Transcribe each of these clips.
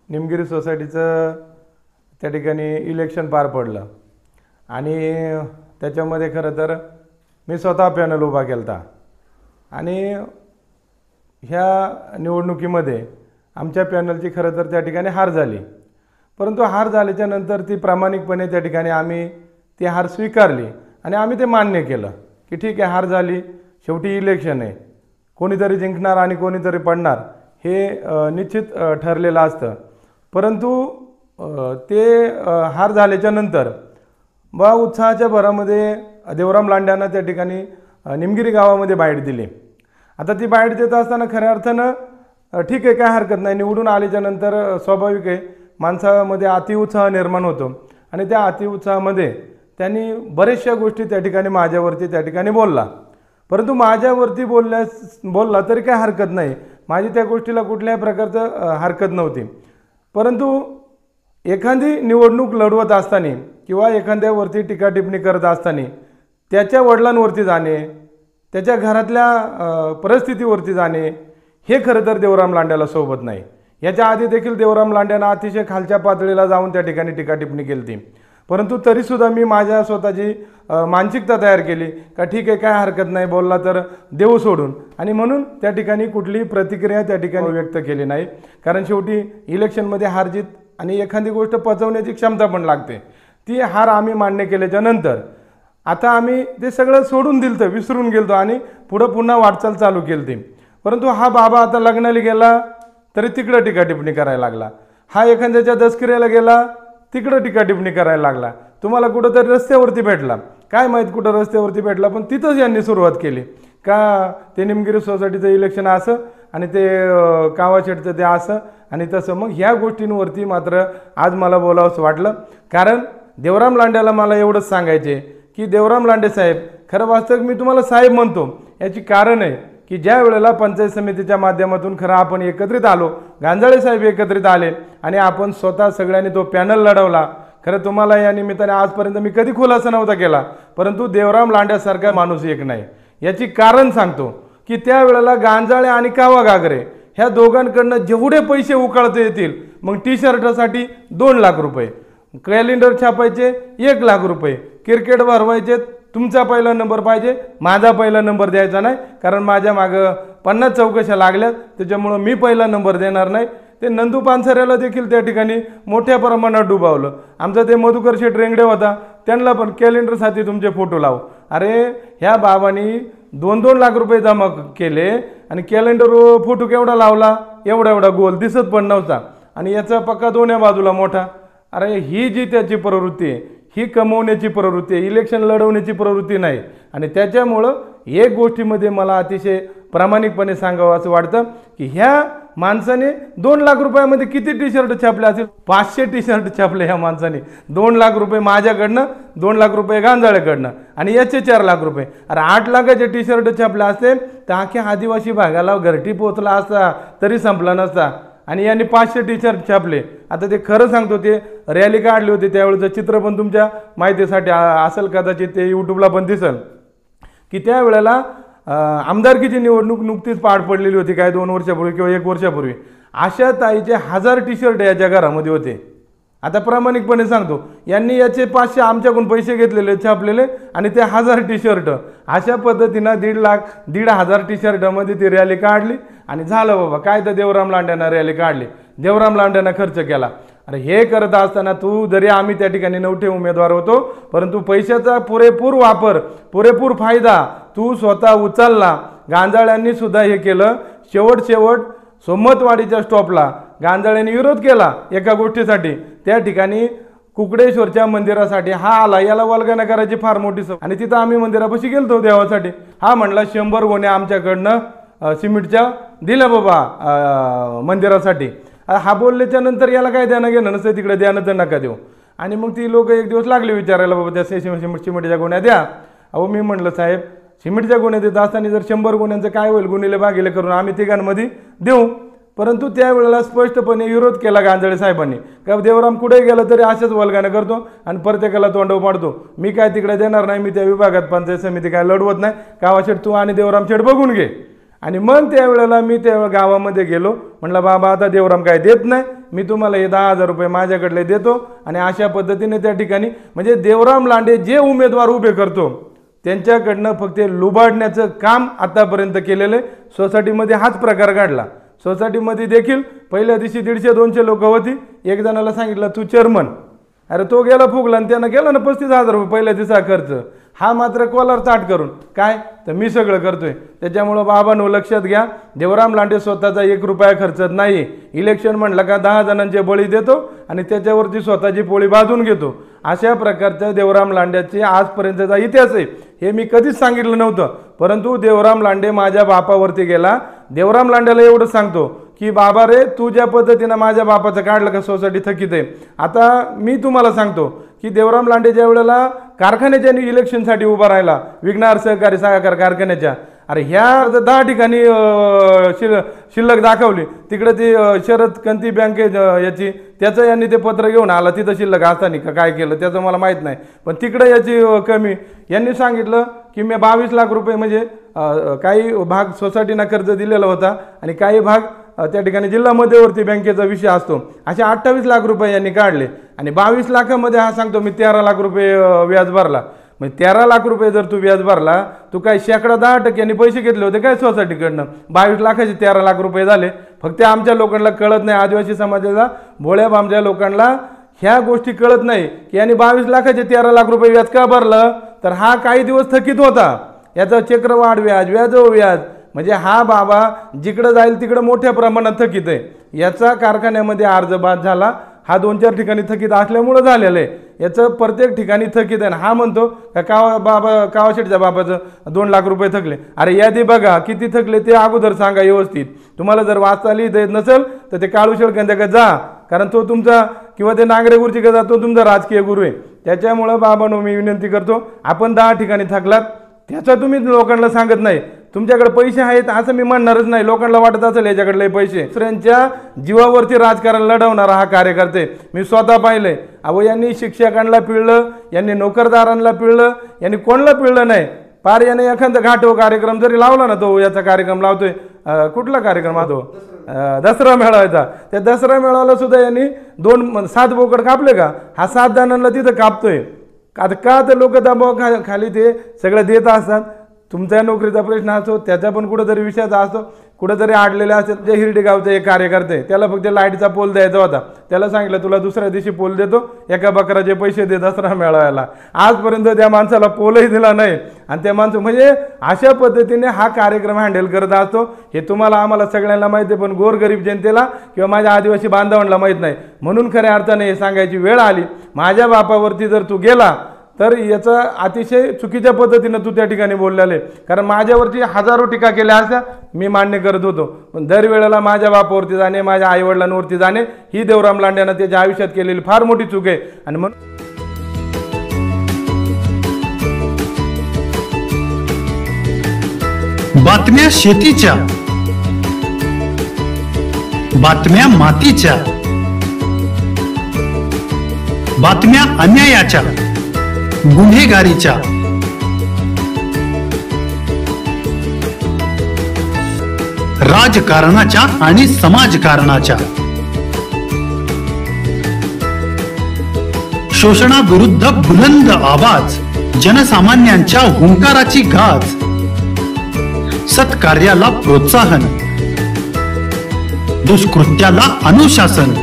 निमगिरी सोसायटीचं त्या ठिकाणी इलेक्शन पार पडलं आणि त्याच्यामध्ये खरं तर मी स्वतः पॅनल उभा केला होता आणि ह्या निवडणुकीमध्ये आमच्या पॅनलची खरं तर त्या ठिकाणी हार झाली। परंतु हार झाल्याच्या नंतर ती प्रामाणिकपणे त्या ठिकाणी आम्ही ती हार स्वीकारली आणि आम्ही ते मान्य केलं की ठीक आहे, हार झाली, शेवटी इलेक्शन आहे, कोणीतरी जिंकणार आणि कोणीतरी पडणार हे निश्चित ठरलेलं असतं। परंतु ते हार झाल्याच्या नंतर बा उत्साहाच्या भरामध्ये देवराम लांड्यांना त्या ठिकाणी निमगिरी गावामध्ये बाईट दिली। आता ती बाईट देत असताना खऱ्या अर्थानं ठीक आहे, काय हरकत नाही, निवडून आल्याच्या नंतर स्वाभाविक आहे माणसामध्ये अतिउत्साह निर्माण होतो आणि त्या अतिउत्साहामध्ये त्यांनी बऱ्याचशा गोष्टी त्या ठिकाणी माझ्यावरती त्या ठिकाणी बोलला। परंतु माझ्यावरती बोलला तरी काय हरकत नाही, माझी त्या गोष्टीला कुठल्याही प्रकारचं हरकत नव्हती। परंतु एखादी निवडणूक लढवत असताना किंवा एखाद्यावरती टीका टिप्पणी करत असताना त्याच्या वडिलांवरती जाणे, त्याच्या घरातल्या परिस्थितीवरती जाणे हे खरं तर देवराम लांड्याला सोबत नाही। याच्या आधी देखील देवराम लांड्यानं अतिशय खालच्या पातळीला जाऊन त्या ठिकाणी टीका टिप्पणी केली होती। परंतु तरीसुद्धा मी माझ्या स्वतःची मानसिकता तयार केली का ठीक आहे, काय हरकत नाही, बोलला तर देऊ सोडून, आणि म्हणून त्या ठिकाणी कुठलीही प्रतिक्रिया त्या ठिकाणी व्यक्त केली नाही। कारण शेवटी इलेक्शनमध्ये हार जीत आणि एखादी गोष्ट पचवण्याची क्षमता पण लागते। ती हार आम्ही मान्य केल्याच्या नंतर आता आम्ही ते सगळं सोडून दिलं, विसरून गेलतो आणि पुन्हा वाटचाल चालू केली। परंतु हा बाबा आता लग्नाला गेला तरी तिकडं टीका टिप्पणी करायला लागला, हा एखाद्याच्या दसकिऱ्याला गेला तिकडं टीका टिप्पणी करायला लागला, तुम्हाला कुठंतरी रस्त्यावरती भेटला, काय माहीत कुठं रस्त्यावरती भेटला, पण तिथंच यांनी सुरुवात केली का ते निमगिरी सोसायटीचं इलेक्शन असं आणि ते कावाशेटचं ते असं आणि तसं। मग ह्या गोष्टींवरती मात्र आज मला बोलावंसं वाटलं, कारण देवराम लांड्याला मला एवढंच सांगायचे की देवराम लांडे साहेब, खरं वास्तविक मी तुम्हाला साहेब म्हणतो याची कारण आहे की ज्या वेळेला पंचायत समितीच्या माध्यमातून खरं आपण एकत्रित आलो, गांजाळे साहेब एकत्रित आले आणि आपण स्वतः सगळ्यांनी तो पॅनल लढवला। खरं तुम्हाला या निमित्ताने आजपर्यंत मी कधी खुलासा नव्हता केला, परंतु देवराम लांड्यासारखा माणूस एक नाही। याची कारण सांगतो की त्यावेळेला गांजाळे आणि कावा गागरे ह्या दोघांकडनं जेवढे पैसे उकळता येतील, मग टी शर्टासाठी 2 लाख रुपये, कॅलेंडर छापायचे 1 लाख रुपये, क्रिकेट भरवायचे, तुमचा पहिला नंबर पाहिजे, माझा पहिला नंबर द्यायचा नाही, कारण माझ्या मागं 50 चौकशा लागल्यात, त्याच्यामुळं मी पहिला नंबर देणार नाही। ते नंदू पानसऱ्याला देखील त्या ठिकाणी मोठ्या प्रमाणात डुबावलं। आमचा ते मधुकर शेठ रेंगडे होता, त्यांना पण कॅलेंडरसाठी तुमचे फोटो लावू। अरे ह्या बाबांनी 2-2 लाख रुपये जमा केले आणि कॅलेंडरवर फोटो केवढा लावला, एवढा गोल दिसत पण नव्हता आणि याचा पक्का दोन्ही बाजूला मोठा। अरे ही जी त्याची प्रवृत्ती आहे ही कमवण्याची प्रवृत्ती आहे, इलेक्शन लढवण्याची प्रवृत्ती नाही। आणि त्याच्यामुळं एक गोष्टीमध्ये मला अतिशय प्रामाणिकपणे सांगावं असं वाटतं की ह्या माणसाने 2 लाख रुपयामध्ये किती टी शर्ट छापले असेल, 500 टी शर्ट छापले ह्या माणसाने। 2 लाख रुपये माझ्याकडनं, 2 लाख रुपये गांजाळ्याकडनं आणि याचे 4 लाख रुपये। अरे 8 लाखाचे टी शर्ट छापले असते तर अख्ख्या आदिवासी भागाला घरटी पोचला असता तरी संपला नसता, आणि यांनी 500 टी शर्ट छापले। आता ते खरं सांगतो, ते रॅली काढली होती त्यावेळेचं चित्र पण तुमच्या माहितीसाठी असेल, कदाचित ते यूट्यूबला पण दिसेल की त्यावेळेला आमदारकीची निवडणूक नुकतीच पार पडलेली होती, काय 2 वर्षापूर्वी किंवा 1 वर्षापूर्वी। अशा ताईचे 1000 टी शर्ट याच्या घरामध्ये होते। आता प्रामाणिकपणे सांगतो, यांनी याचे 500 आमच्याकडून पैसे घेतलेले छापलेले आणि ते 1000 टी शर्ट अशा पद्धतीनं 1,500 टी शर्टामध्ये ती रॅली काढली आणि झालं बाबा। काय तर देवराम लांड्यानं रॅली काढली, देवराम लांड्यानं खर्च केला। अरे हे करत असताना तू जरी आम्ही त्या ठिकाणी 9 उमेदवार होतो, परंतु पैशाचा पुरेपूर वापर, पुरेपूर फायदा तू स्वतः उचलला। गांजाळ्यांनी सुद्धा हे केलं। शेवट सोमतवाडीच्या स्टॉपला गांजाळ्यांनी विरोध केला एका गोष्टीसाठी, त्या ठिकाणी कुकडेश्वरच्या मंदिरासाठी हा आला, याला वल्गना करायची फार मोठी आणि तिथं आम्ही मंदिरापाशी गेलतो देवासाठी। हा म्हणला 100 गोण्या आमच्याकडनं सिमेंटच्या दिल्या बाबा मंदिरासाठी। हा बोलल्याच्या नंतर याला काय द्यानं घेणं नसतं, तिकडे द्यानं तर नका देऊ। आणि मग ती लोक एक दिवस लागली विचारायला, बाबा त्या सिमेंटच्या गोण्या द्या। अहो मी म्हणलं साहेब, सिमेंटच्या गोण्या देत असताना जर 100 गोण्यांचं काय होईल, गुन्हेले बागेले करून आम्ही तिघांमध्ये देऊ। परंतु त्यावेळेला स्पष्टपणे विरोध केला गांजाळे साहेबांनी का देवराम कुठे गेला तरी अशाच वल्गाने करतो आणि प्रत्येकाला तोंडव पाडतो, मी काय तिकडे देणार नाही, मी त्या विभागात पंचायत समिती काय लढवत नाही, कावाशेठ तू आणि देवराम शेठ बघून घे। आणि मग त्यावेळेला मी त्या गावामध्ये गेलो, म्हटलं बाबा आता देवराम काय देत नाही, मी तुम्हाला हे 10,000 रुपये माझ्याकडले देतो. आणि अशा पद्धतीने त्या ठिकाणी म्हणजे देवराम लांडे जे उमेदवार उभे करतो त्यांच्याकडनं फक्त लुबाडण्याचं काम आतापर्यंत केलेलं आहे. सोसायटीमध्ये हाच प्रकार घडला. सोसायटीमध्ये देखील पहिल्या दिवशी 150-200 लोक होती. एक जणाला सांगितलं तू चेअरमन, अरे तो गेला फुगला आणि त्यानं गेला ना 35,000 रुपये पहिल्या दिवसा खर्च. हा मात्र कॉलर ताट करून काय तर मी सगळं करतोय. त्याच्यामुळं बाबांनो लक्षात घ्या, देवराम लांडे स्वतःचा 1 रुपया खर्चत नाही. इलेक्शन म्हणलं का 10 जणांचे बळी देतो आणि त्याच्यावरती स्वतःची पोळी बांधून घेतो. अशा प्रकारच्या देवराम लांडेचे आजपर्यंतचा इतिहास आहे. हे मी कधीच सांगितलं नव्हतं, परंतु देवराम लांडे माझ्या बापावरती गेला. देवराम लांडेला एवढं सांगतो की बाबा रे, तू ज्या पद्धतीनं माझ्या बापाचं काढलं का सोसायटी थकीत आहे. आता मी तुम्हाला सांगतो की देवराम लांडे ज्या वेळेला कारखान्याच्या इलेक्शनसाठी उभा राहिला, विघ्नार सहकारी सहकार कारखान्याच्या, अरे ह्या 10 ठिकाणी शिल्लक दाखवली. तिकडे ती शरद कंती बँके याची त्याचं यांनी ते पत्र घेऊन आला, तिथं शिल्लक असताना काय केलं त्याचं मला माहीत नाही. पण तिकडे याची कमी यांनी सांगितलं की मी 22 लाख रुपये म्हणजे काही भाग सोसायटीना कर्ज दिलेला होता आणि काही भाग त्या ठिकाणी जिल्हा मध्यवर्ती बँकेचा विषय असतो. असे 28 लाख रुपये यांनी काढले आणि 22 लाखामध्ये हा सांगतो मी 13 लाख रुपये व्याज भरला. म्हणजे 13 लाख रुपये जर तू व्याज भरला, तू काय 10% पैसे घेतले होते काय सोसायटीकडनं, 22 लाखाचे 13 लाख रुपये झाले. फक्त आमच्या लोकांना कळत नाही, आदिवासी समाजाचा भोळ्या बामच्या लोकांना ह्या गोष्टी कळत नाही की यांनी 22 लाखाचे 13 लाख रुपये व्याज का भरलं, तर हा काही दिवस थकीत होता. याचा चक्रवाढ व्याज, व्याज म्हणजे हा बाबा जिकडं जाईल तिकडं मोठ्या प्रमाणात थकीत आहे. याचा कारखान्यामध्ये अर्ज बाद झाला, हा 2-4 ठिकाणी थकीत असल्यामुळं झालेलं आहे. याचं प्रत्येक ठिकाणी थकीत आहे. हा म्हणतो का कावाशेठच्या बाबाचं 2 लाख रुपये थकले. अरे यादी बघा किती थकले ते अगोदर सांगा व्यवस्थित. तुम्हाला जर वाचता लिहिता येत नसेल तर ते काळू शेळकेंद्राकडे जा, कारण तो तुमचा किंवा ते नांगरे गुरुजीकडे जा, तो तुमचा राजकीय गुरु आहे. त्याच्यामुळं बाबांनो मी विनंती करतो, आपण 10 ठिकाणी थकलात त्याचं तुम्ही लोकांना सांगत नाही. तुमच्याकडे पैसे आहेत असं मी म्हणणारच नाही. लोकांना वाटत असेल याच्याकडे पैसे, दुसऱ्यांच्या जीवावरती राजकारण लढवणारा हा कार्यकर्ते मी स्वतः पाहिलंय. अहो यांनी शिक्षकांना पिळलं, यांनी नोकरदारांना पिळलं, यांनी कोणाला पिळलं नाही. पार याने एखादा घाटो कार्यक्रम जरी लावला ना, तो याचा कार्यक्रम लावतोय, कुठला कार्यक्रम हा तो दसरा मेळाव्याचा, त्या दसरा मेळाव्याला सुद्धा यांनी 7 बोकड कापले का, हा 7 जणांना तिथं कापतोय. आता का तर लोक दबाव खाली ते सगळं देत असतात. तुमच्या नोकरीचा प्रश्न असतो, त्याचा पण कुठेतरी विषयाचा असतो, कुठेतरी अडलेला असेल. जे हिरडी गावचे एक कार्यकर्ते, त्याला फक्त लाईटचा पोल द्यायचा होता, त्याला सांगितलं तुला दुसऱ्या दिवशी पोल देतो, एका बकराचे पैसे दे दसरा मेळाव्याला. आजपर्यंत त्या माणसाला पोलही दिला नाही. आणि त्या माणसं म्हणजे अशा पद्धतीने हा कार्यक्रम हँडल करत असतो. हे तुम्हाला आम्हाला सगळ्यांना माहिती आहे, पण गोरगरीब जनतेला किंवा माझ्या आदिवासी बांधवांना माहीत नाही. म्हणून खऱ्या अर्थाने हे सांगायची वेळ आली. माझ्या बापावरती जर तू गेला तर याचा अतिशय चुकीच्या पद्धतीनं तू त्या ठिकाणी बोललेले, कारण माझ्यावरती हजारो टीका केल्या असत्या मी मान्य करत होतो. पण दरवेळेला माझ्या बापावरती जाणे, माझ्या आईवडिलांवरती जाणे ही देवराम लांडेनं त्याच्या आयुष्यात केलेली फार मोठी चूक आहे. आणि म्हणून बातम्या शेतीच्या, बातम्या मातीच्या, बातम्या अन्यायाच्या, गुन्हेगारीच्या, राजकारणाच्या आणि समाजकारणाच्या, शोषणाविरुद्ध बुलंद आवाज, जनसामान्यांच्या हुंकाराची गाज, सत्कार्याला प्रोत्साहन, दुष्कृत्याला अनुशासन,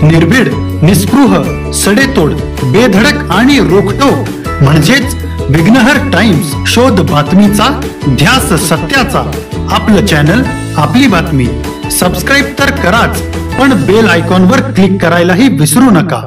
निर्भीड, निस्पृह, सडेतोड, बेधडक आणि रोखटोक म्हणजेच विघ्नहर टाइम्स. शोध बातमीचा, ध्यास सत्याचा. आपलं चॅनल, आपली बातमी. सबस्क्राईब तर कराच, पण बेल आयकॉनवर क्लिक करायलाही विसरू नका.